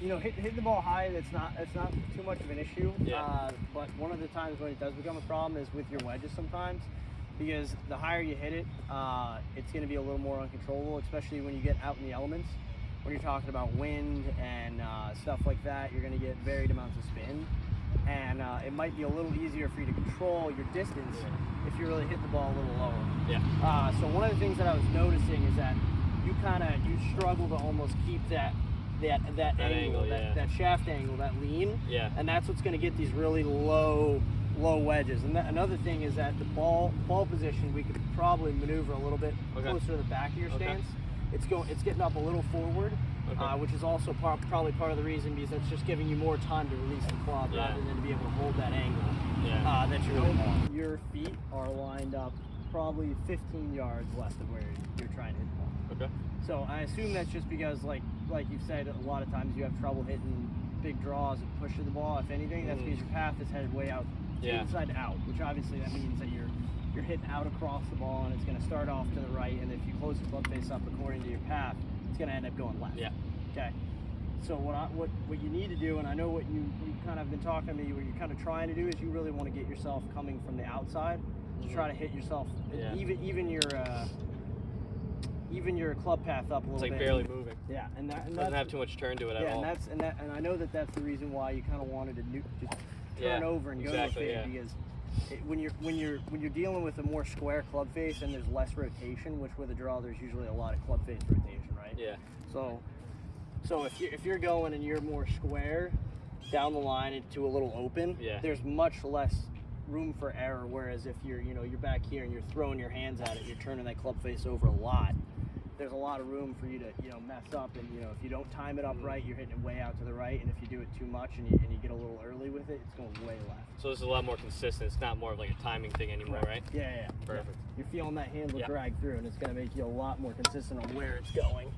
you know, hitting the ball high, that's not too much of an issue. Yeah. But one of the times when it does become a problem is with your wedges sometimes, because the higher you hit it, it's going to be a little more uncontrollable, especially when you get out in the elements. When you're talking about wind and stuff like that, you're going to get varied amounts of spin, and it might be a little easier for you to control your distance if you really hit the ball a little lower. Yeah. So one of the things that I was noticing is that you struggle to almost keep that angle, that shaft angle, that lean. Yeah. And that's what's going to get these really low wedges. And another thing is that the ball position, we could probably maneuver a little bit closer to the back of your stance. It's getting up a little forward, which is also probably part of the reason, because it's just giving you more time to release the club rather than to be able to hold that angle that you really want. Your feet are lined up probably 15 yards left of where you're trying to hit the ball. Okay. So I assume that's just because, like you've said, a lot of times you have trouble hitting big draws and pushing the ball. If anything, that's because your path is headed way out, inside out, which obviously that means that you're hitting out across the ball, and it's going to start off to the right, and if you close the club face up according to your path, it's going to end up going left. Yeah. Okay. So what you need to do, and I know what you kind of been talking to me, what you're kind of trying to do, is you really want to get yourself coming from the outside to try to hit yourself, even your club path up a little bit. It's like barely moving. Yeah, and doesn't have too much turn to it at all. And I know that's the reason why you kind of wanted to just turn over and go to a fade, because when you're dealing with a more square club face and there's less rotation, which with a draw there's usually a lot of club face rotation, right? Yeah. So if you're going and you're more square down the line into a little open, there's much less room for error. Whereas if you're back here and you're throwing your hands at it, you're turning that club face over a lot. There's a lot of room for you to mess up, and if you don't time it up right, you're hitting it way out to the right, and if you do it too much and you get a little early with it, it's going way left. So this is a lot more consistent. It's not more of like a timing thing anymore, right? Yeah. Perfect. You're feeling that handle drag through, and it's going to make you a lot more consistent on where it's going.